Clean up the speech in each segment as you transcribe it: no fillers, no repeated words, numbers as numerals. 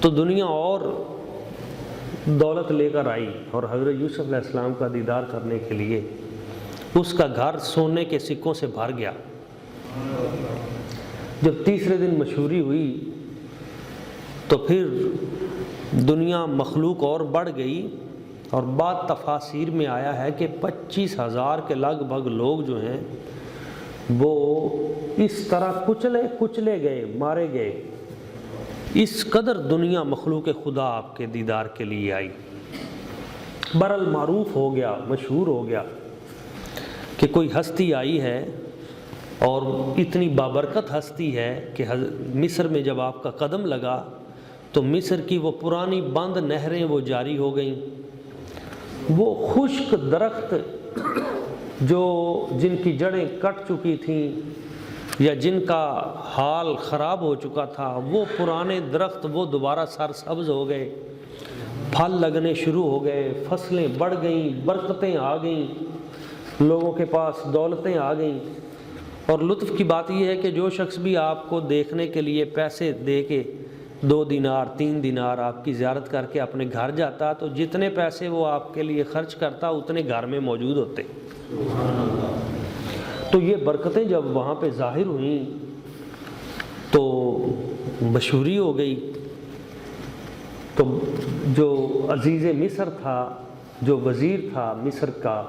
تو دنیا اور دولت لے کر آئی اور حضرت یوسف علیہ السلام کا دیدار کرنے کے لیے اس کا گھر سونے کے سکوں سے بھر گیا۔ جب تیسرے دن مشہوری ہوئی تو پھر دنیا مخلوق اور بڑھ گئی، اور بعد تفاسیر میں آیا ہے کہ 25,000 کے لگ بھگ لوگ جو ہیں وہ اس طرح کچلے گئے، مارے گئے۔ اس قدر دنیا مخلوق خدا آپ کے دیدار کے لیے آئی۔ برل معروف ہو گیا، مشہور ہو گیا کہ کوئی ہستی آئی ہے اور اتنی بابرکت ہستی ہے کہ مصر میں جب آپ کا قدم لگا تو مصر کی وہ پرانی بند نہریں وہ جاری ہو گئیں، وہ خشک درخت جن کی جڑیں کٹ چکی تھیں یا جن کا حال خراب ہو چکا تھا، وہ پرانے درخت وہ دوبارہ سرسبز ہو گئے، پھل لگنے شروع ہو گئے، فصلیں بڑھ گئیں، برکتیں آ گئیں، لوگوں کے پاس دولتیں آ گئیں۔ اور لطف کی بات یہ ہے کہ جو شخص بھی آپ کو دیکھنے کے لیے پیسے دے کے 2 دینار 3 دینار آپ کی زیارت کر کے اپنے گھر جاتا، تو جتنے پیسے وہ آپ کے لیے خرچ کرتا اتنے گھر میں موجود ہوتے۔ تو یہ برکتیں جب وہاں پہ ظاہر ہوئیں تو مشہوری ہو گئی۔ تو جو عزیز مصر تھا، جو وزیر تھا مصر کا،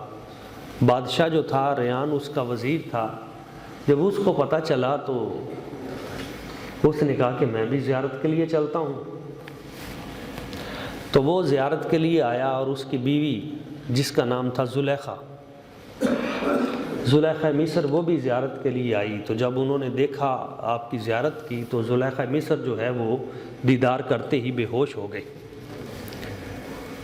بادشاہ جو تھا ریان اس کا وزیر تھا، جب اس کو پتہ چلا تو اس نے کہا کہ میں بھی زیارت کے لیے چلتا ہوں۔ تو وہ زیارت کے لیے آیا اور اس کی بیوی جس کا نام تھا زلیخا مصر، وہ بھی زیارت کے لیے آئی۔ تو جب انہوں نے دیکھا آپ کی زیارت کی تو زلیخا مصر جو ہے وہ دیدار کرتے ہی بے ہوش ہو گئی۔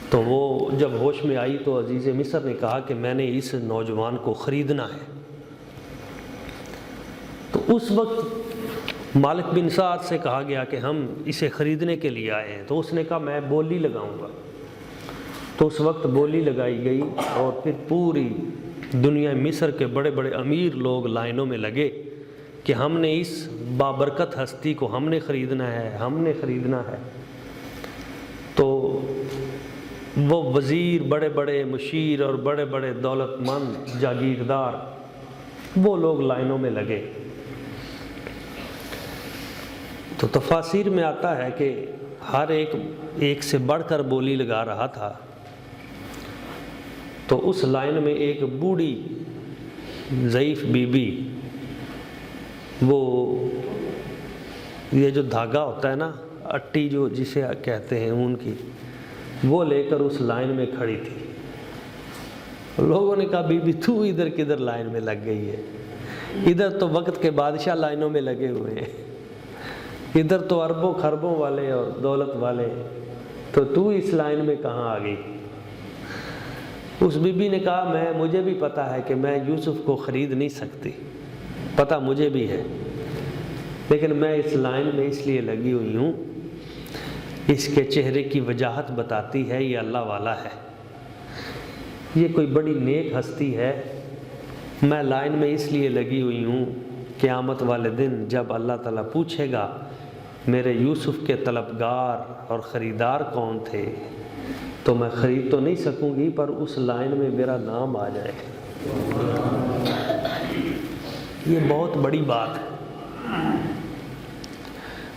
تو وہ جب ہوش میں آئی تو عزیز مصر نے کہا کہ میں نے اس نوجوان کو خریدنا ہے۔ تو اس وقت مالک بن سعد سے کہا گیا کہ ہم اسے خریدنے کے لیے آئے ہیں۔ تو اس نے کہا میں بولی لگاؤں گا۔ تو اس وقت بولی لگائی گئی اور پھر پوری دنیا مصر کے بڑے بڑے امیر لوگ لائنوں میں لگے کہ ہم نے اس بابرکت ہستی کو ہم نے خریدنا ہے۔ تو وہ وزیر، بڑے بڑے مشیر اور بڑے بڑے دولت مند جاگیردار، وہ لوگ لائنوں میں لگے۔ تو تفاسیر میں آتا ہے کہ ہر ایک سے بڑھ کر بولی لگا رہا تھا۔ تو اس لائن میں ایک بوڑھی ضعیف بی بی، وہ یہ جو دھاگا ہوتا ہے نا، اٹی جو جسے کہتے ہیں اون کی، وہ لے کر اس لائن میں کھڑی تھی۔ لوگوں نے کہا بی بی تو ادھر کدھر لائن میں لگ گئی ہے؟ ادھر تو وقت کے بادشاہ لائنوں میں لگے ہوئے ہیں، ادھر تو اربوں خربوں والے اور دولت والے، تو اس لائن میں کہاں آ گئی؟ اس بی بی نے کہا مجھے بھی پتہ ہے کہ میں یوسف کو خرید نہیں سکتی، پتہ مجھے بھی ہے، لیکن میں اس لائن میں اس لیے لگی ہوئی ہوں، اس کے چہرے کی وجاہت بتاتی ہے یہ اللہ والا ہے، یہ کوئی بڑی نیک ہستی ہے۔ میں لائن میں اس لیے لگی ہوئی ہوں، قیامت والے دن جب اللہ تعالیٰ پوچھے گا میرے یوسف کے طلبگار اور خریدار کون تھے، تو میں خرید تو نہیں سکوں گی پر اس لائن میں میرا نام آ جائے۔ یہ بہت بڑی بات ہے،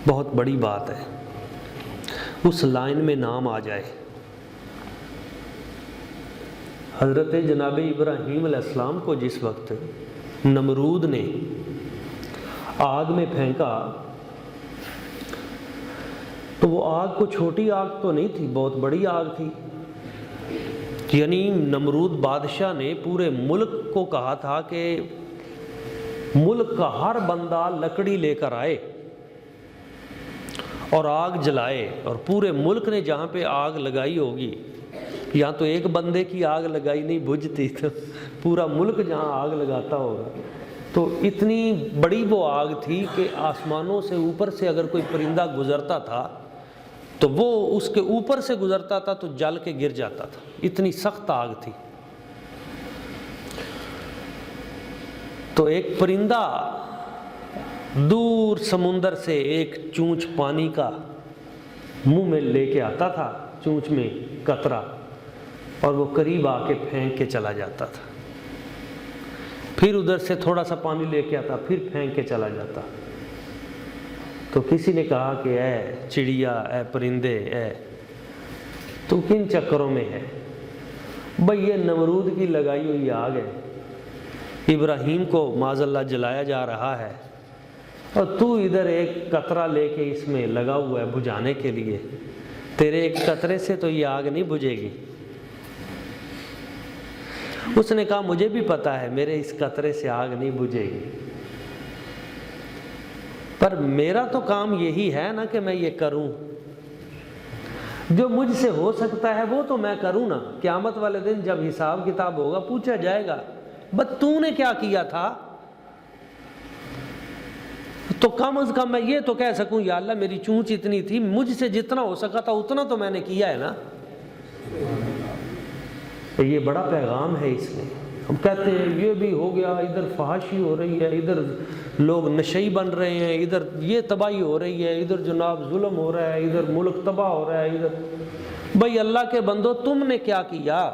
بہت بڑی بات ہے، اس لائن میں نام آ جائے۔ حضرت جناب ابراہیم علیہ السلام کو جس وقت نمرود نے آگ میں پھینکا تو وہ آگ کو چھوٹی آگ تو نہیں تھی، بہت بڑی آگ تھی۔ یعنی نمرود بادشاہ نے پورے ملک کو کہا تھا کہ ملک کا ہر بندہ لکڑی لے کر آئے اور آگ جلائے، اور پورے ملک نے جہاں پہ آگ لگائی ہوگی، یہاں تو ایک بندے کی آگ لگائی نہیں بجھتی، تو پورا ملک جہاں آگ لگاتا ہوگا۔ تو اتنی بڑی وہ آگ تھی کہ آسمانوں سے اوپر سے اگر کوئی پرندہ گزرتا تھا تو وہ اس کے اوپر سے گزرتا تھا تو جل کے گر جاتا تھا، اتنی سخت آگ تھی۔ تو ایک پرندہ دور سمندر سے ایک چونچ پانی کا منہ میں لے کے آتا تھا چونچ میں قطرہ، اور وہ قریب آ کے پھینک کے چلا جاتا تھا، پھر ادھر سے تھوڑا سا پانی لے کے آتا، پھر پھینک کے چلا جاتا۔ تو کسی نے کہا کہ اے چڑیا، اے پرندے، اے تو کن چکروں میں ہے؟ بھئی یہ نمرود کی لگائی ہوئی آگ ہے، ابراہیم کو معاذ اللہ جلایا جا رہا ہے، اور تو ادھر ایک قطرہ لے کے اس میں لگا ہوا ہے بجھانے کے لیے، تیرے ایک قطرے سے تو یہ آگ نہیں بجھے گی۔ اس نے کہا مجھے بھی پتا ہے میرے اس قطرے سے آگ نہیں بجھے گی، پر میرا تو کام یہی ہے نا کہ میں یہ کروں، جو مجھ سے ہو سکتا ہے وہ تو میں کروں نا۔ قیامت والے دن جب حساب کتاب ہوگا پوچھا جائے گا بس تو نے کیا کیا تھا، تو کم از کم میں یہ تو کہہ سکوں یا اللہ میری چونچ اتنی تھی، مجھ سے جتنا ہو سکا تھا اتنا تو میں نے کیا ہے نا۔ یہ بڑا پیغام ہے اس میں۔ ہم کہتے ہیں یہ بھی ہو گیا، ادھر فحاشی ہو رہی ہے، ادھر لوگ نشئی بن رہے ہیں، ادھر یہ تباہی ہو رہی ہے، ادھر جناب ظلم ہو رہا ہے، ادھر ملک تباہ ہو رہا ہے، ادھر۔ بھئی اللہ کے بندو تم نے کیا کیا؟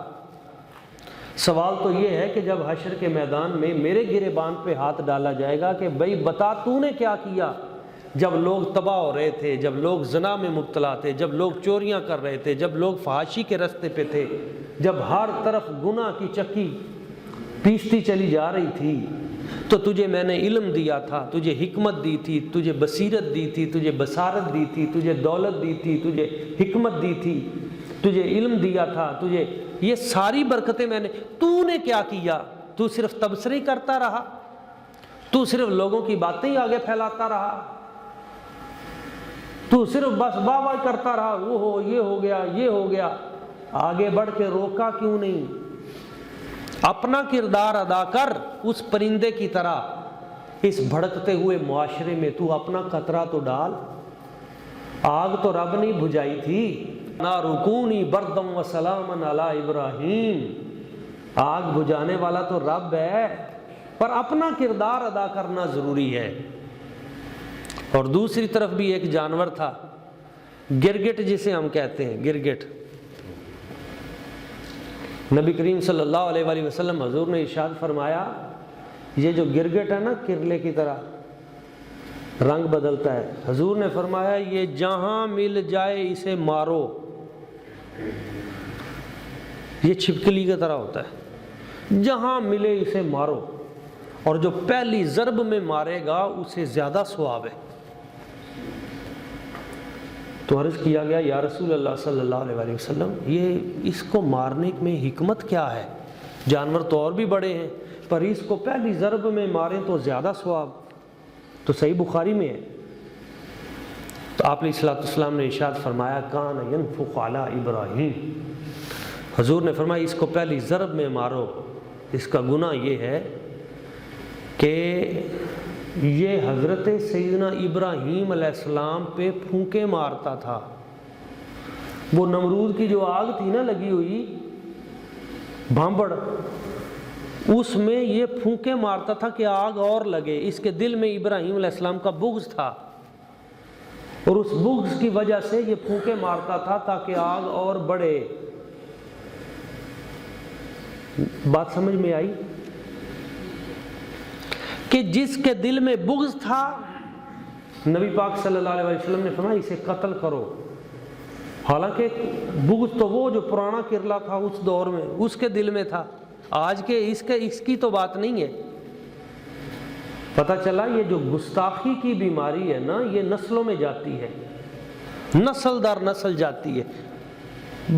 سوال تو یہ ہے کہ جب حشر کے میدان میں میرے گریبان پہ ہاتھ ڈالا جائے گا کہ بھئی بتا تو نے کیا کیا، جب لوگ تباہ ہو رہے تھے، جب لوگ زنا میں مبتلا تھے، جب لوگ چوریاں کر رہے تھے، جب لوگ فحاشی کے رستے پہ تھے، جب ہر طرف گناہ کی چکی پیستی چلی جا رہی تھی، تو تجھے میں نے علم دیا تھا، تجھے حکمت دی تھی، تجھے بصیرت دی تھی، تجھے بصارت دی تھی، تجھے دولت دی تھی، تجھے حکمت دی تھی، تجھے علم دیا تھا، تجھے یہ ساری برکتیں میں نے، تو نے کیا کیا؟ تو صرف تبصرے کرتا رہا، تو صرف لوگوں کی باتیں ہی آگے پھیلاتا رہا، تو صرف بس واہ واہ کرتا رہا، وہ ہو یہ ہو گیا یہ ہو گیا، آگے بڑھ کے روکا کیوں نہیں؟ اپنا کردار ادا کر اس پرندے کی طرح اس بھڑکتے ہوئے معاشرے میں، تو اپنا قطرہ تو ڈال۔ آگ تو رب نے بجھائی تھی، نار کونی بردم و سلام علی ابراہیم، آگ بجھانے والا تو رب ہے، پر اپنا کردار ادا کرنا ضروری ہے۔ اور دوسری طرف بھی ایک جانور تھا، گرگٹ جسے ہم کہتے ہیں، گرگٹ۔ نبی کریم صلی اللہ علیہ وآلہ وسلم حضور نے ارشاد فرمایا یہ جو گرگٹ ہے نا کرلے کی طرح رنگ بدلتا ہے، حضور نے فرمایا یہ جہاں مل جائے اسے مارو، یہ چھپکلی کی طرح ہوتا ہے، جہاں ملے اسے مارو، اور جو پہلی ضرب میں مارے گا اسے زیادہ ثواب ہے۔ تو عرض کیا گیا یا رسول اللہ صلی اللہ علیہ وآلہ وسلم یہ اس کو مارنے میں حکمت کیا ہے؟ جانور تو اور بھی بڑے ہیں، پر اس کو پہلی ضرب میں ماریں تو زیادہ ثواب۔ تو صحیح بخاری میں ہے۔ تو آپ علیہ السلام نے ارشاد فرمایا کان ینفخ علی ابراہیم، حضور نے فرمایا اس کو پہلی ضرب میں مارو۔ اس کا گناہ یہ ہے کہ یہ حضرت سیدنا ابراہیم علیہ السلام پہ پھونکے مارتا تھا۔ وہ نمرود کی جو آگ تھی نا لگی ہوئی بھانبڑ، اس میں یہ پھونکے مارتا تھا کہ آگ اور لگے۔ اس کے دل میں ابراہیم علیہ السلام کا بغض تھا، اور اس بغض کی وجہ سے یہ پھونکے مارتا تھا تاکہ آگ اور بڑھے۔ بات سمجھ میں آئی؟ کہ جس کے دل میں بغض تھا نبی پاک صلی اللہ علیہ وسلم نے فرمایا اسے قتل کرو۔ حالانکہ بغض تو وہ جو پرانا کرلا تھا اس دور میں اس کے دل میں تھا، آج کے اس کی تو بات نہیں ہے۔ پتہ چلا یہ جو گستاخی کی بیماری ہے نا یہ نسلوں میں جاتی ہے، نسل در نسل جاتی ہے۔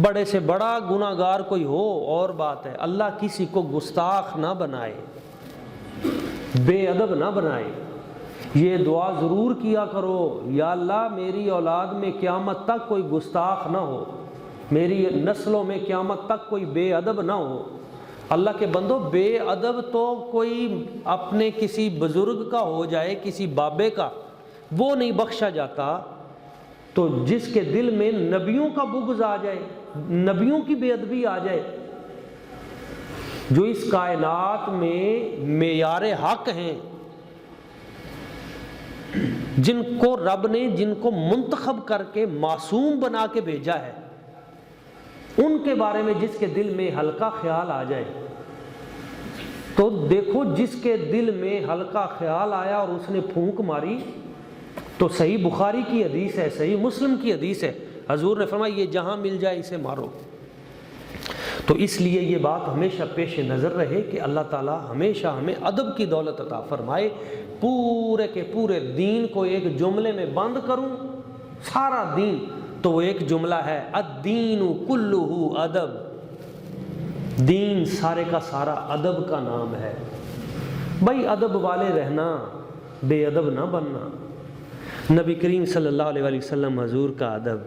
بڑے سے بڑا گناہ گار کوئی ہو اور بات ہے، اللہ کسی کو گستاخ نہ بنائے، بے ادب نہ بنائے۔ یہ دعا ضرور کیا کرو یا اللہ میری اولاد میں قیامت تک کوئی گستاخ نہ ہو، میری نسلوں میں قیامت تک کوئی بے ادب نہ ہو۔ اللہ کے بندو بے ادب تو کوئی اپنے کسی بزرگ کا ہو جائے، کسی بابے کا، وہ نہیں بخشا جاتا۔ تو جس کے دل میں نبیوں کا بغض آ جائے، نبیوں کی بے ادبی آ جائے، جو اس کائنات میں معیار حق ہیں، جن کو رب نے جن کو منتخب کر کے معصوم بنا کے بھیجا ہے، ان کے بارے میں جس کے دل میں ہلکا خیال آ جائے، تو دیکھو جس کے دل میں ہلکا خیال آیا اور اس نے پھونک ماری، تو صحیح بخاری کی حدیث ہے، صحیح مسلم کی حدیث ہے، حضور نے فرمایا یہ جہاں مل جائے اسے مارو۔ تو اس لیے یہ بات ہمیشہ پیش نظر رہے کہ اللہ تعالیٰ ہمیشہ ہمیں ادب کی دولت عطا فرمائے۔ پورے کے پورے دین کو ایک جملے میں بند کروں، سارا دین، تو وہ ایک جملہ ہے، الدین کلہ ادب، دین سارے کا سارا ادب کا نام ہے۔ بھائی ادب والے رہنا، بے ادب نہ بننا۔ نبی کریم صلی اللہ علیہ وسلم حضور کا ادب،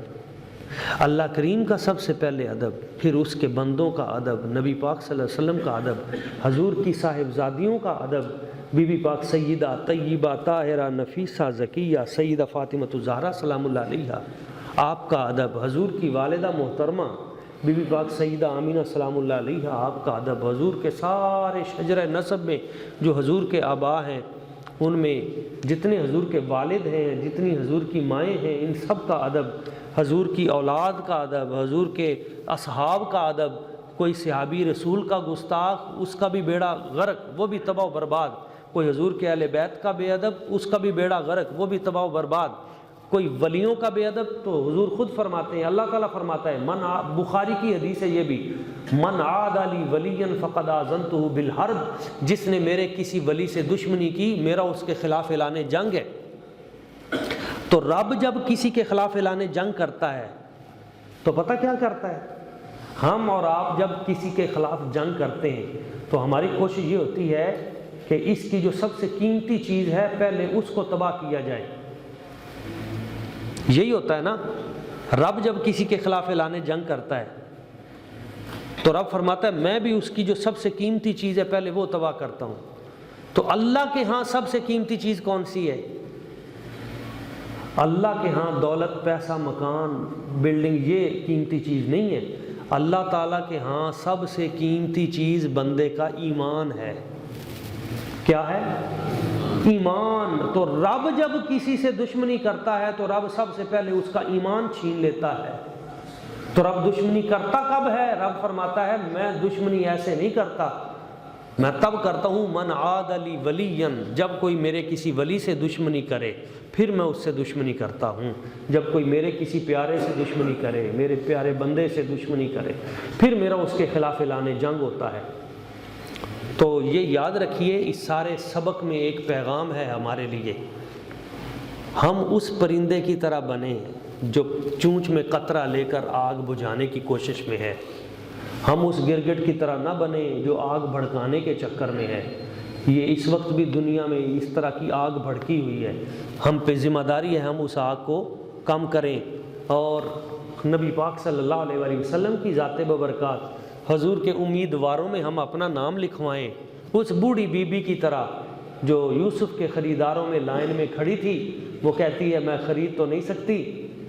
اللہ کریم کا سب سے پہلے ادب، پھر اس کے بندوں کا ادب، نبی پاک صلی اللہ علیہ وسلم کا ادب، حضور کی صاحبزادیوں کا ادب، بی بی پاک سیدہ طیبہ طاہرہ نفیسہ زکیہ سیدہ فاطمہ الزہرا سلام اللہ علیہا، آپ کا ادب، حضور کی والدہ محترمہ بی بی پاک سیدہ آمینہ سلام اللہ علیہا، آپ کا ادب، حضور کے سارے شجرہ نسب میں جو حضور کے آبا ہیں، ان میں جتنے حضور کے والد ہیں، جتنی حضور کی مائیں ہیں، ان سب کا ادب، حضور کی اولاد کا ادب، حضور کے اصحاب کا ادب، کوئی صحابی رسول کا گستاخ، اس کا بھی بیڑا غرق، وہ بھی تباہ و برباد، کوئی حضور کے اہل بیت کا بے ادب، اس کا بھی بیڑا غرق، وہ بھی تباہ و برباد، کوئی ولیوں کا بے ادب، تو حضور خود فرماتے ہیں، اللہ تعالیٰ فرماتا ہے، بخاری کی حدیث ہے یہ بھی، من عاد لی ولیا فقد آذنتہ بالحرب، جس نے میرے کسی ولی سے دشمنی کی، میرا اس کے خلاف اعلان جنگ ہے۔ تو رب جب کسی کے خلاف اعلان جنگ کرتا ہے تو پتہ کیا کرتا ہے؟ ہم اور آپ جب کسی کے خلاف جنگ کرتے ہیں تو ہماری کوشش یہ ہوتی ہے کہ اس کی جو سب سے قیمتی چیز ہے پہلے اس کو تباہ کیا جائے۔ یہی ہوتا ہے نا، رب جب کسی کے خلاف اعلان جنگ کرتا ہے تو رب فرماتا ہے میں بھی اس کی جو سب سے قیمتی چیز ہے پہلے وہ تباہ کرتا ہوں۔ تو اللہ کے ہاں سب سے قیمتی چیز کون سی ہے؟ اللہ کے ہاں دولت، پیسہ، مکان، بلڈنگ یہ قیمتی چیز نہیں ہے۔ اللہ تعالیٰ کے ہاں سب سے قیمتی چیز بندے کا ایمان ہے۔ کیا ہے؟ ایمان۔ تو رب جب کسی سے دشمنی کرتا ہے تو رب سب سے پہلے اس کا ایمان چھین لیتا ہے۔ تو رب دشمنی کرتا کب ہے؟ رب فرماتا ہے میں دشمنی ایسے نہیں کرتا، میں تب کرتا ہوں من عاد لی ولیا، جب کوئی میرے کسی ولی سے دشمنی کرے پھر میں اس سے دشمنی کرتا ہوں، جب کوئی میرے کسی پیارے سے دشمنی کرے، میرے پیارے بندے سے دشمنی کرے، پھر میرا اس کے خلاف اعلان جنگ ہوتا ہے۔ تو یہ یاد رکھیے، اس سارے سبق میں ایک پیغام ہے ہمارے لیے، ہم اس پرندے کی طرح بنیں جو چونچ میں قطرہ لے کر آگ بجھانے کی کوشش میں ہے، ہم اس گرگٹ کی طرح نہ بنیں جو آگ بھڑکانے کے چکر میں ہے۔ یہ اس وقت بھی دنیا میں اس طرح کی آگ بھڑکی ہوئی ہے، ہم پہ ذمہ داری ہے ہم اس آگ کو کم کریں، اور نبی پاک صلی اللہ علیہ وآلہ وسلم کی ذات ببرکات حضور کے امیدواروں میں ہم اپنا نام لکھوائیں، اس بوڑھی بی بی کی طرح جو یوسف کے خریداروں میں لائن میں کھڑی تھی، وہ کہتی ہے میں خرید تو نہیں سکتی،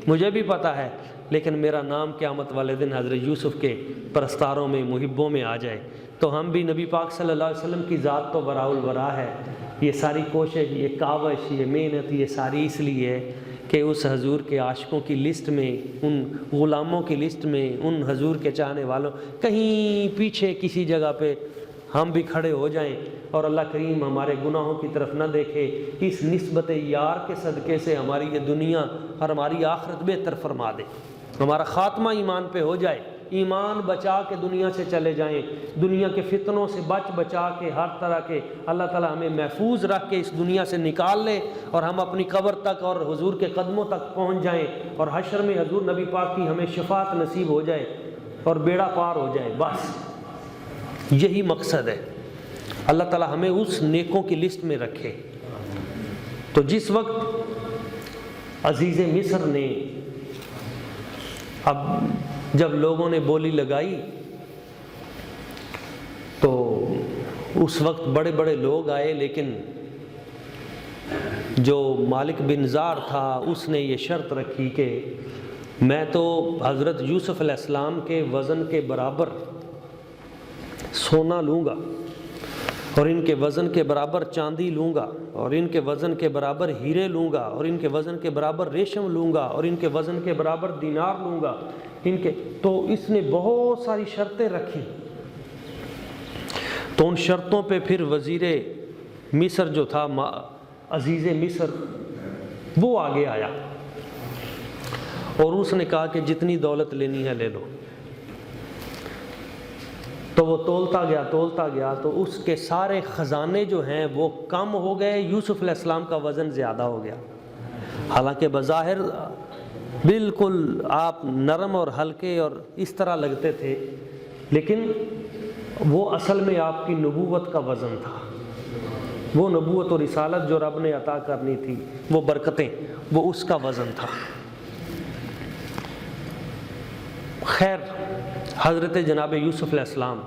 مجھے بھی پتہ ہے، لیکن میرا نام قیامت والے دن حضرت یوسف کے پرستاروں میں، محبوں میں آ جائے۔ تو ہم بھی نبی پاک صلی اللہ علیہ وسلم کی ذات تو براء البراء ہے، یہ ساری کوشش، یہ کاوش، یہ محنت، یہ ساری اس لیے ہے کہ اس حضور کے عاشقوں کی لسٹ میں، ان غلاموں کی لسٹ میں، ان حضور کے چاہنے والوں کہیں پیچھے کسی جگہ پہ ہم بھی کھڑے ہو جائیں، اور اللہ کریم ہمارے گناہوں کی طرف نہ دیکھے، اس نسبت یار کے صدقے سے ہماری یہ دنیا اور ہماری آخرت بہتر فرما دے، ہمارا خاتمہ ایمان پہ ہو جائے، ایمان بچا کے دنیا سے چلے جائیں، دنیا کے فتنوں سے بچا کے، ہر طرح کے اللہ تعالیٰ ہمیں محفوظ رکھ کے اس دنیا سے نکال لے، اور ہم اپنی قبر تک اور حضور کے قدموں تک پہنچ جائیں، اور حشر میں حضور نبی پاک کی ہمیں شفاعت نصیب ہو جائے اور بیڑا پار ہو جائے، بس یہی مقصد ہے۔ اللہ تعالیٰ ہمیں اس نیکوں کی لسٹ میں رکھے۔ تو جس وقت عزیز مصر نے، اب جب لوگوں نے بولی لگائی تو اس وقت بڑے بڑے لوگ آئے، لیکن جو مالک بن زار تھا اس نے یہ شرط رکھی کہ میں تو حضرت یوسف علیہ السلام کے وزن کے برابر سونا لوں گا، اور ان کے وزن کے برابر چاندی لوں گا، اور ان کے وزن کے برابر ہیرے لوں گا، اور ان کے وزن کے برابر ریشم لوں گا، اور ان کے وزن کے برابر دینار لوں گا، تو اس نے بہت ساری شرطیں رکھی۔ تو ان شرطوں پہ پھر وزیر مصر جو تھا، عزیز مصر، وہ آگے آیا اور اس نے کہا کہ جتنی دولت لینی ہے لے لو۔ تو وہ تولتا گیا تو اس کے سارے خزانے جو ہیں وہ کم ہو گئے، یوسف علیہ السلام کا وزن زیادہ ہو گیا۔ حالانکہ بظاہر بالکل آپ نرم اور ہلکے اور اس طرح لگتے تھے، لیکن وہ اصل میں آپ کی نبوت کا وزن تھا۔ وہ نبوت اور رسالت جو رب نے عطا کرنی تھی، وہ برکتیں، وہ اس کا وزن تھا۔ خیر، حضرت جناب یوسف علیہ السلام،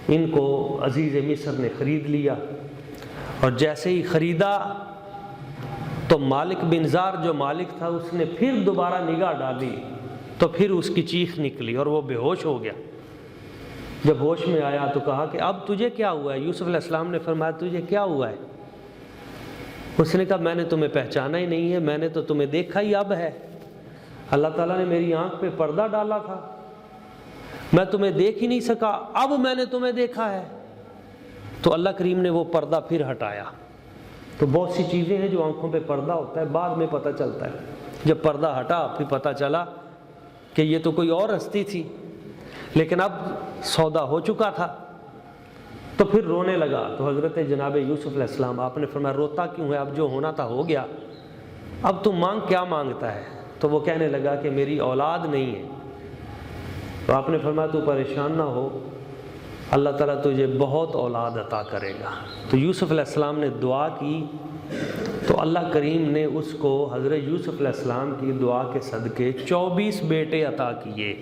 ان کو عزیز مصر نے خرید لیا، اور جیسے ہی خریدا تو مالک بن زار جو مالک تھا، اس نے پھر دوبارہ نگاہ ڈالی تو پھر اس کی چیخ نکلی اور وہ بے ہوش ہو گیا۔ جب ہوش میں آیا تو کہا کہ اب تجھے کیا ہوا ہے؟ یوسف علیہ السلام نے فرمایا تجھے کیا ہوا ہے؟ اس نے کہا میں نے تمہیں پہچانا ہی نہیں ہے، میں نے تو تمہیں دیکھا ہی اب ہے۔ اللہ تعالیٰ نے میری آنکھ پہ پردہ ڈالا تھا، میں تمہیں دیکھ ہی نہیں سکا، اب میں نے تمہیں دیکھا ہے۔ تو اللہ کریم نے وہ پردہ پھر ہٹایا۔ تو بہت سی چیزیں ہیں جو آنکھوں پہ پردہ ہوتا ہے، بعد میں پتہ چلتا ہے۔ جب پردہ ہٹا پھر پتہ چلا کہ یہ تو کوئی اور ہستی تھی، لیکن اب سودا ہو چکا تھا۔ تو پھر رونے لگا۔ تو حضرت جناب یوسف علیہ السلام، آپ نے فرمایا روتا کیوں ہے؟ اب جو ہونا تھا ہو گیا، اب تم مانگ کیا مانگتا ہے؟ تو وہ کہنے لگا کہ میری اولاد نہیں ہے۔ تو آپ نے فرمایا تو پریشان نہ ہو، اللہ تعالیٰ تجھے بہت اولاد عطا کرے گا۔ تو یوسف علیہ السلام نے دعا کی تو اللہ کریم نے اس کو حضرت یوسف علیہ السلام کی دعا کے صدقے 24 بیٹے عطا کیے۔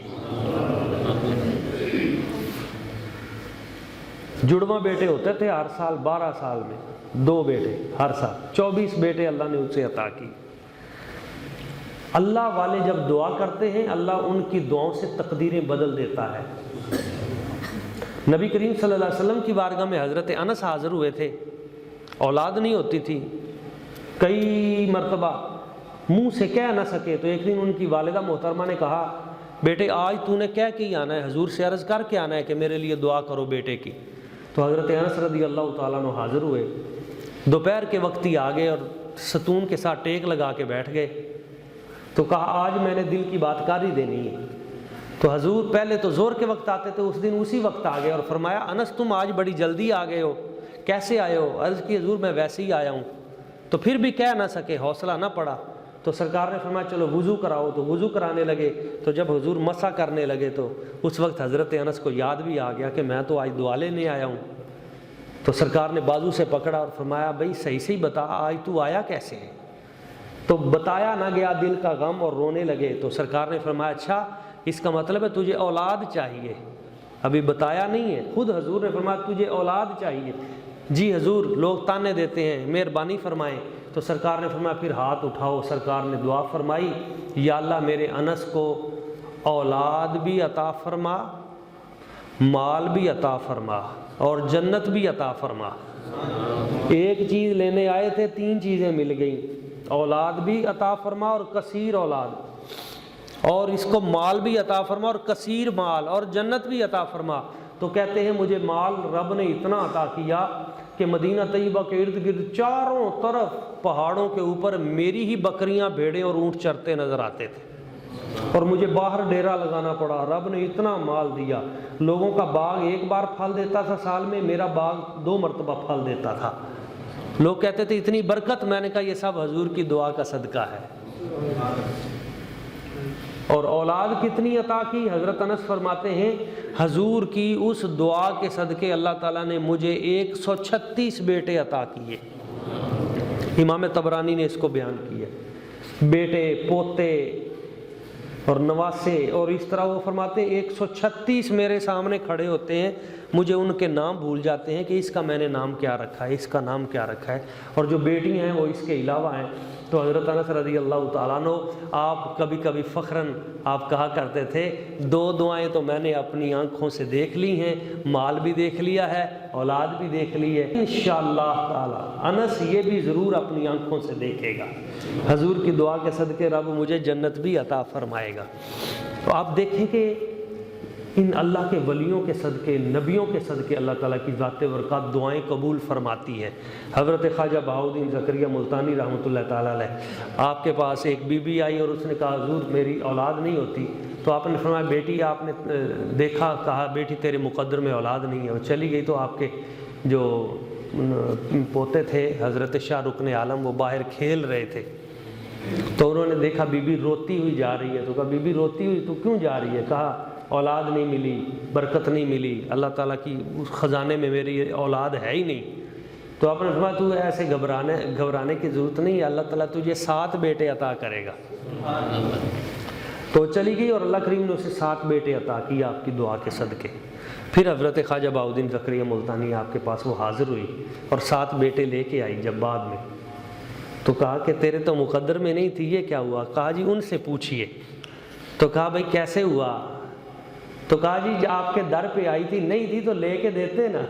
جڑواں بیٹے ہوتے تھے ہر سال، 12 سال میں 2 بیٹے ہر سال، 24 بیٹے اللہ نے اسے عطا کی۔ اللہ والے جب دعا کرتے ہیں، اللہ ان کی دعاؤں سے تقدیریں بدل دیتا ہے۔ نبی کریم صلی اللہ علیہ وسلم کی بارگاہ میں حضرت انس حاضر ہوئے تھے، اولاد نہیں ہوتی تھی، کئی مرتبہ منہ سے کہہ نہ سکے۔ تو ایک دن ان کی والدہ محترمہ نے کہا بیٹے آج تو نے کہہ کے ہی آنا ہے، حضور سے عرض کر کے آنا ہے کہ میرے لیے دعا کرو بیٹے کی۔ تو حضرت انس رضی اللہ تعالیٰ عنہ حاضر ہوئے، دوپہر کے وقت ہی آ گئے اور ستون کے ساتھ ٹیک لگا کے بیٹھ گئے۔ تو کہا آج میں نے دل کی بات کاری دینی ہے۔ تو حضور پہلے تو زور کے وقت آتے تھے، اس دن اسی وقت آ گئے اور فرمایا انس تم آج بڑی جلدی آ گئے ہو، کیسے آئے ہو؟ عرض کی حضور میں ویسے ہی آیا ہوں۔ تو پھر بھی کہہ نہ سکے، حوصلہ نہ پڑا۔ تو سرکار نے فرمایا چلو وضو کراؤ، تو وضو کرانے لگے۔ تو جب حضور مسح کرنے لگے تو اس وقت حضرت انس کو یاد بھی آ گیا کہ میں تو آج دعا لینے آیا ہوں۔ تو سرکار نے بازو سے پکڑا اور فرمایا بھائی صحیح سے ہی بتا آج تو آیا کیسے ہے؟ تو بتایا نہ گیا، دل کا غم، اور رونے لگے۔ تو سرکار نے فرمایا اچھا اس کا مطلب ہے تجھے اولاد چاہیے، ابھی بتایا نہیں ہے۔ خود حضور نے فرمایا تجھے اولاد چاہیے؟ جی حضور، لوگ تانے دیتے ہیں، مہربانی فرمائیں۔ تو سرکار نے فرمایا پھر ہاتھ اٹھاؤ۔ سرکار نے دعا فرمائی یا اللہ میرے انس کو اولاد بھی عطا فرما، مال بھی عطا فرما، اور جنت بھی عطا فرما۔ ایک چیز لینے آئے تھے، 3 چیزیں مل گئیں، اولاد بھی عطا فرما اور کثیر اولاد، اور اس کو مال بھی عطا فرما اور کثیر مال، اور جنت بھی عطا فرما۔ تو کہتے ہیں مجھے مال رب نے اتنا عطا کیا کہ مدینہ طیبہ کے ارد گرد چاروں طرف پہاڑوں کے اوپر میری ہی بکریاں، بھیڑیں اور اونٹ چرتے نظر آتے تھے، اور مجھے باہر ڈیرا لگانا پڑا۔ رب نے اتنا مال دیا، لوگوں کا باغ ایک بار پھل دیتا تھا سال میں، میرا باغ 2 مرتبہ پھل دیتا تھا۔ لوگ کہتے تھے اتنی برکت، میں نے کہا یہ سب حضور کی دعا کا صدقہ ہے۔ اور اولاد کتنی عطا کی؟ حضرت انس فرماتے ہیں حضور کی اس دعا کے صدقے اللہ تعالیٰ نے مجھے 136 بیٹے عطا کیے۔ امام طبرانی نے اس کو بیان کیا، بیٹے، پوتے اور نواسے، اور اس طرح وہ فرماتے ہیں 136 میرے سامنے کھڑے ہوتے ہیں، مجھے ان کے نام بھول جاتے ہیں کہ اس کا میں نے نام کیا رکھا ہے، اس کا نام کیا رکھا ہے، اور جو بیٹی ہیں وہ اس کے علاوہ ہیں۔ تو حضرت انس رضی اللہ تعالیٰ عنہ آپ کبھی کبھی فخراً آپ کہا کرتے تھے 2 دعائیں تو میں نے اپنی آنکھوں سے دیکھ لی ہیں، مال بھی دیکھ لیا ہے، اولاد بھی دیکھ لی ہے، انشاءاللہ تعالیٰ انس یہ بھی ضرور اپنی آنکھوں سے دیکھے گا۔ حضور کی دعا کے صدقے رب مجھے جنت بھی عطا فرمائے گا۔ تو آپ دیکھیں کہ ان اللہ کے ولیوں کے صدقے، نبیوں کے صدقے اللہ تعالیٰ کی ذات برکات دعائیں قبول فرماتی ہے۔ حضرت خواجہ بہاؤالدین زکریا ملتانی رحمۃ اللہ تعالیٰ علیہ، آپ کے پاس ایک بی بی آئی اور اس نے کہا حضور میری اولاد نہیں ہوتی، تو آپ نے فرمایا بیٹی آپ نے دیکھا، کہا بیٹی تیرے مقدر میں اولاد نہیں ہے، وہ چلی گئی۔ تو آپ کے جو پوتے تھے حضرت شاہ رکن عالم وہ باہر کھیل رہے تھے، تو انہوں نے دیکھا بی بی روتی ہوئی جا رہی ہے، تو کہا بی بی روتی ہوئی تو کیوں جا رہی ہے؟ کہا اولاد نہیں ملی، برکت نہیں ملی، اللہ تعالیٰ کی اس خزانے میں میری اولاد ہے ہی نہیں۔ تو آپ نے فرمایا تو ایسے گھبرانے کی ضرورت نہیں ہے، اللہ تعالیٰ تجھے 7 بیٹے عطا کرے گا۔ تو چلی گئی اور اللہ کریم نے اسے 7 بیٹے عطا کیے آپ کی دعا کے صدقے۔ پھر حضرت خواجہ بہاؤالدین زکریا ملتانی آپ کے پاس وہ حاضر ہوئی اور 7 بیٹے لے کے آئی جب بعد میں، تو کہا کہ تیرے تو مقدر میں نہیں تھی، یہ کیا ہوا؟ کہا جی ان سے پوچھئے۔ تو کہا بھائی کیسے ہوا؟ تو کہا جی آپ کے در پہ آئی تھی، نہیں تھی تو لے کے دیتے نا۔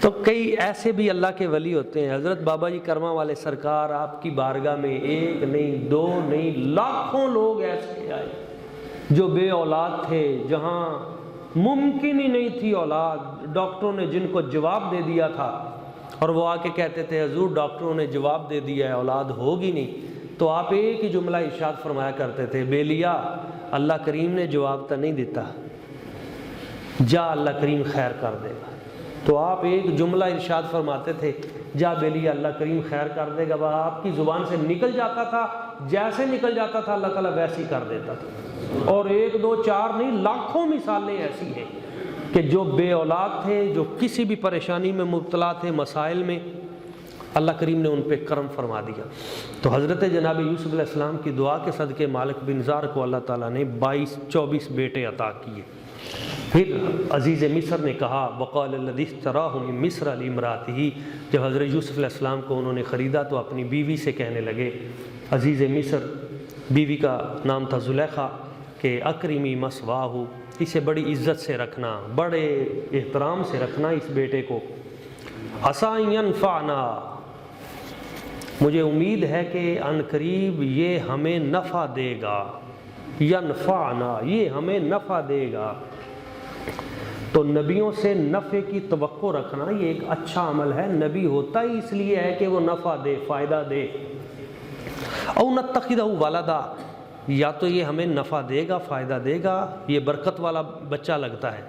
تو کئی ایسے بھی اللہ کے ولی ہوتے ہیں۔ حضرت بابا جی کرما والے سرکار آپ کی بارگاہ میں 1 نہیں 2 نہیں لاکھوں لوگ ایسے آئے جو بے اولاد تھے، جہاں ممکن ہی نہیں تھی اولاد، ڈاکٹروں نے جن کو جواب دے دیا تھا، اور وہ آ کے کہتے تھے حضور ڈاکٹروں نے جواب دے دیا ہے اولاد ہوگی نہیں، تو آپ ایک ہی جملہ ارشاد فرمایا کرتے تھے بیلیا اللہ کریم نے جواب تو نہیں دیتا، جا اللہ کریم خیر کر دے گا۔ تو آپ ایک جملہ ارشاد فرماتے تھے جا بیلیا اللہ کریم خیر کر دے گا، وہ آپ کی زبان سے نکل جاتا تھا، جیسے نکل جاتا تھا اللہ تعالیٰ ویسے ہی کر دیتا تھا۔ اور 1 2 4 نہیں لاکھوں مثالیں ایسی ہیں کہ جو بے اولاد تھے، جو کسی بھی پریشانی میں مبتلا تھے، مسائل میں، اللہ کریم نے ان پہ کرم فرما دیا۔ تو حضرت جناب یوسف علیہ السلام کی دعا کے صدقے مالک بن زار کو اللہ تعالیٰ نے 22-24 بیٹے عطا کیے۔ پھر عزیز مصر نے کہا وقال الذی اشتراہ من مصر لامرأتہ، جب حضرت یوسف علیہ السلام کو انہوں نے خریدا تو اپنی بیوی سے کہنے لگے، عزیز مصر بیوی کا نام تھا زلیخا، کہ اکرمی مثواہ، اسے بڑی عزت سے رکھنا، بڑے احترام سے رکھنا اس بیٹے کو، عسیٰ ان ینفعنا، مجھے امید ہے کہ ان قریب یہ ہمیں نفع دے گا، ینفعنا یہ ہمیں نفع دے گا۔ تو نبیوں سے نفع کی توقع رکھنا یہ ایک اچھا عمل ہے، نبی ہوتا ہی اس لیے ہے کہ وہ نفع دے، فائدہ دے۔ او نتخذہ ولدا، یا تو یہ ہمیں نفع دے گا، فائدہ دے گا، یہ برکت والا بچہ لگتا ہے،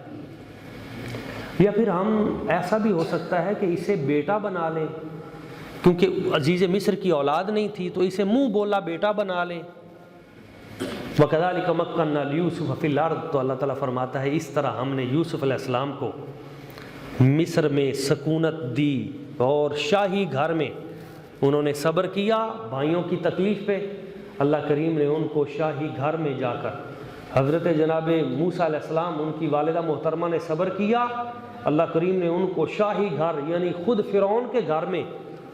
یا پھر ہم ایسا بھی ہو سکتا ہے کہ اسے بیٹا بنا لیں، کیونکہ عزیز مصر کی اولاد نہیں تھی تو اسے منہ بولا بیٹا بنا لیں۔ وَكَذَلِكَ مَكَّنَّا لِيُوسُفَ فِي الْأَرْضِ، تو اللہ تعالیٰ فرماتا ہے اس طرح ہم نے یوسف علیہ السلام کو مصر میں سکونت دی، اور شاہی گھر میں انہوں نے صبر کیا بھائیوں کی تکلیف پہ، اللہ کریم نے ان کو شاہی گھر میں جا کر، حضرت جناب موسیٰ علیہ السلام ان کی والدہ محترمہ نے صبر کیا، اللہ کریم نے ان کو شاہی گھر یعنی خود فرعون کے گھر میں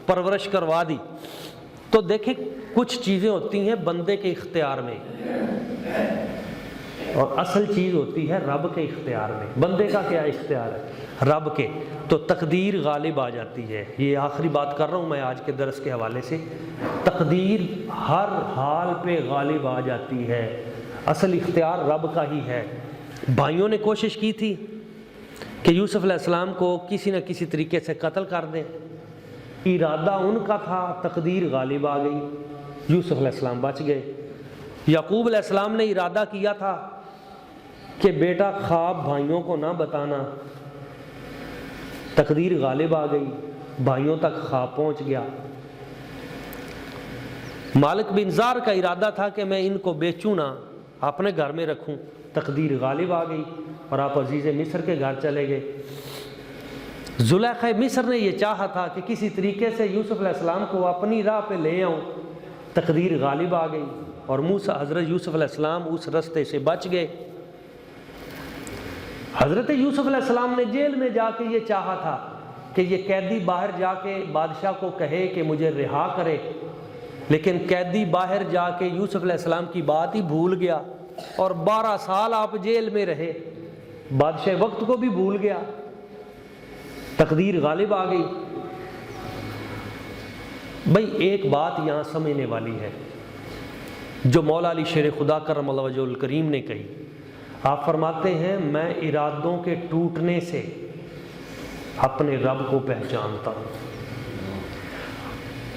پرورش کروا دی۔ تو دیکھیں کچھ چیزیں ہوتی ہیں بندے کے اختیار میں، اور اصل چیز ہوتی ہے رب کے اختیار میں۔ بندے کا کیا اختیار ہے؟ رب کے۔ تو تقدیر غالب آ جاتی ہے۔ یہ آخری بات کر رہا ہوں میں آج کے درس کے حوالے سے، تقدیر ہر حال پہ غالب آ جاتی ہے، اصل اختیار رب کا ہی ہے۔ بھائیوں نے کوشش کی تھی کہ یوسف علیہ السلام کو کسی نہ کسی طریقے سے قتل کر دیں، ارادہ ان کا تھا، تقدیر غالب آ گئی، یوسف علیہ السلام بچ گئے۔ یعقوب علیہ السلام نے ارادہ کیا تھا کہ بیٹا خواب بھائیوں کو نہ بتانا، تقدیر غالب آ گئی، بھائیوں تک خواب پہنچ گیا۔ مالک بن زار کا ارادہ تھا کہ میں ان کو بیچوں نہ، اپنے گھر میں رکھوں، تقدیر غالب آ گئی اور آپ عزیز مصر کے گھر چلے گئے۔ زلیخا مصر نے یہ چاہا تھا کہ کسی طریقے سے یوسف علیہ السلام کو اپنی راہ پہ لے آؤں، تقدیر غالب آ گئی اور موسیٰ حضرت یوسف علیہ السلام اس رستے سے بچ گئے۔ حضرت یوسف علیہ السلام نے جیل میں جا کے یہ چاہا تھا کہ یہ قیدی باہر جا کے بادشاہ کو کہے کہ مجھے رہا کرے، لیکن قیدی باہر جا کے یوسف علیہ السلام کی بات ہی بھول گیا اور 12 سال آپ جیل میں رہے، بادشاہ وقت کو بھی بھول گیا، تقدیر غالب آ گئی۔ بھائی ایک بات یہاں سمجھنے والی ہے جو مولا علی شیر خدا کرم اللہ وجہہ الکریم نے کہی، آپ فرماتے ہیں میں ارادوں کے ٹوٹنے سے اپنے رب کو پہچانتا ہوں۔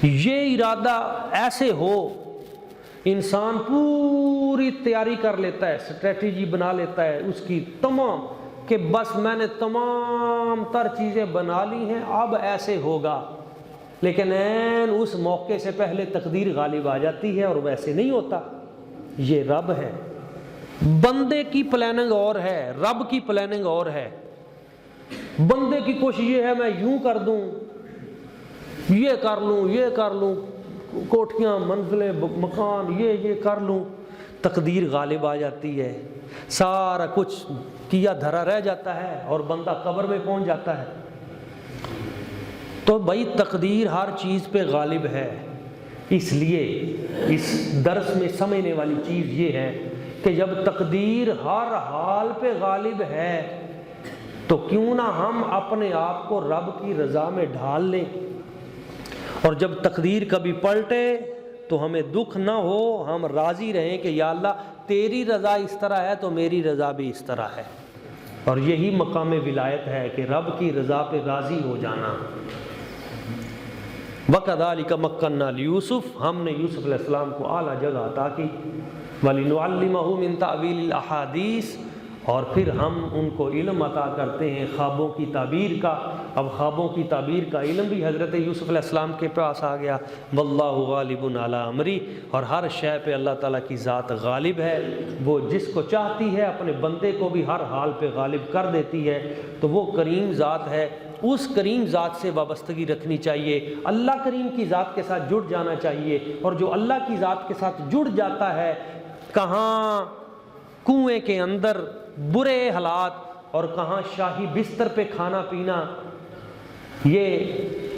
یہ ارادہ ایسے ہو، انسان پوری تیاری کر لیتا ہے، اسٹریٹجی بنا لیتا ہے اس کی تمام، کہ بس میں نے تمام تر چیزیں بنا لی ہیں، اب ایسے ہوگا، لیکن عین اس موقع سے پہلے تقدیر غالب آ جاتی ہے اور ویسے نہیں ہوتا۔ یہ رب ہے، بندے کی پلاننگ اور ہے، رب کی پلاننگ اور ہے۔ بندے کی کوشش یہ ہے میں یوں کر دوں، یہ کر لوں، یہ کر لوں، کوٹھیاں، منزلیں، مکان، یہ کر لوں، تقدیر غالب آ جاتی ہے، سارا کچھ کیا دھرا رہ جاتا ہے اور بندہ قبر میں پہنچ جاتا ہے۔ تو بھائی تقدیر ہر چیز پہ غالب ہے، اس لیے اس درس میں سمجھنے والی چیز یہ ہے کہ جب تقدیر ہر حال پہ غالب ہے تو کیوں نہ ہم اپنے آپ کو رب کی رضا میں ڈھال لیں، اور جب تقدیر کبھی پلٹے تو ہمیں دکھ نہ ہو، ہم راضی رہیں کہ یا اللہ تیری رضا اس طرح ہے تو میری رضا بھی اس طرح ہے۔ اور یہی مقام ولایت ہے کہ رب کی رضا پہ راضی ہو جانا۔ وَكَذَلِكَ مَكَّنَّا لِيُوسُفَ، ہم نے یوسف علیہ السلام کو اعلیٰ جگہ عطا کی، وَلِنُعَلِّمَهُ مِن تَأْوِيلِ الْأَحَادِيثِ، اور پھر ہم ان کو علم عطا کرتے ہیں خوابوں کی تعبیر کا۔ اب خوابوں کی تعبیر کا علم بھی حضرت یوسف علیہ السلام کے پاس آ گیا۔ وَاللَّهُ غَالِبٌ عَلَىٰ أَمْرِهِ، اور ہر شے پہ اللہ تعالیٰ کی ذات غالب ہے، وہ جس کو چاہتی ہے اپنے بندے کو بھی ہر حال پہ غالب کر دیتی ہے۔ تو وہ کریم ذات ہے، اس کریم ذات سے وابستگی رکھنی چاہیے، اللہ کریم کی ذات کے ساتھ جڑ جانا چاہیے۔ اور جو اللہ کی ذات کے ساتھ جڑ جاتا ہے، کہاں کنویں کے اندر برے حالات اور کہاں شاہی بستر پہ کھانا پینا، یہ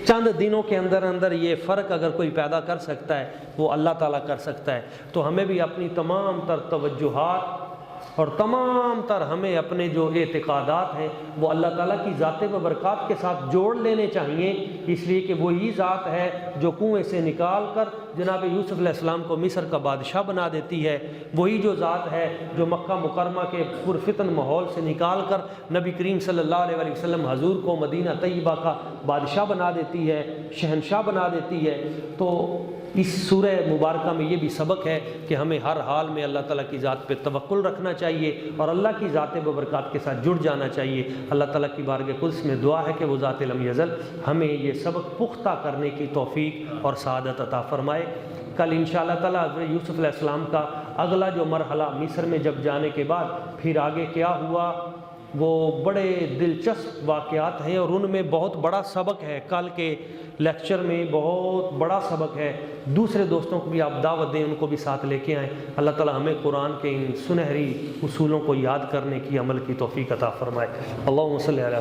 چند دنوں کے اندر یہ فرق اگر کوئی پیدا کر سکتا ہے وہ اللہ تعالیٰ کر سکتا ہے۔ تو ہمیں بھی اپنی تمام تر توجہات اور تمام تر ہمیں اپنے جو اعتقادات ہیں وہ اللہ تعالیٰ کی ذات و برکات کے ساتھ جوڑ لینے چاہیے، اس لیے کہ وہی ذات ہے جو کنویں سے نکال کر جناب یوسف علیہ السلام کو مصر کا بادشاہ بنا دیتی ہے، وہی جو ذات ہے جو مکہ مکرمہ کے پرفتن ماحول سے نکال کر نبی کریم صلی اللہ علیہ وسلم حضور کو مدینہ طیبہ کا بادشاہ بنا دیتی ہے، شہنشاہ بنا دیتی ہے۔ تو اس سورہ مبارکہ میں یہ بھی سبق ہے کہ ہمیں ہر حال میں اللہ تعالیٰ کی ذات پہ توکل رکھنا چاہیے اور اللہ کی ذات و برکات کے ساتھ جڑ جانا چاہیے۔ اللہ تعالیٰ کی بارگاہ قدس میں دعا ہے کہ وہ ذات لم یزل ہمیں یہ سبق پختہ کرنے کی توفیق اور سعادت عطا فرمائے۔ کل انشاءاللہ تعالیٰ حضرت یوسف علیہ السلام کا اگلا جو مرحلہ مصر میں جب جانے کے بعد پھر آگے کیا ہوا، وہ بڑے دلچسپ واقعات ہیں اور ان میں بہت بڑا سبق ہے۔ کل کے لیکچر میں بہت بڑا سبق ہے، دوسرے دوستوں کو بھی آپ دعوت دیں، ان کو بھی ساتھ لے کے آئیں۔ اللہ تعالیٰ ہمیں قرآن کے ان سنہری اصولوں کو یاد کرنے کی، عمل کی توفیق عطا فرمائے۔ اللہم صلی علی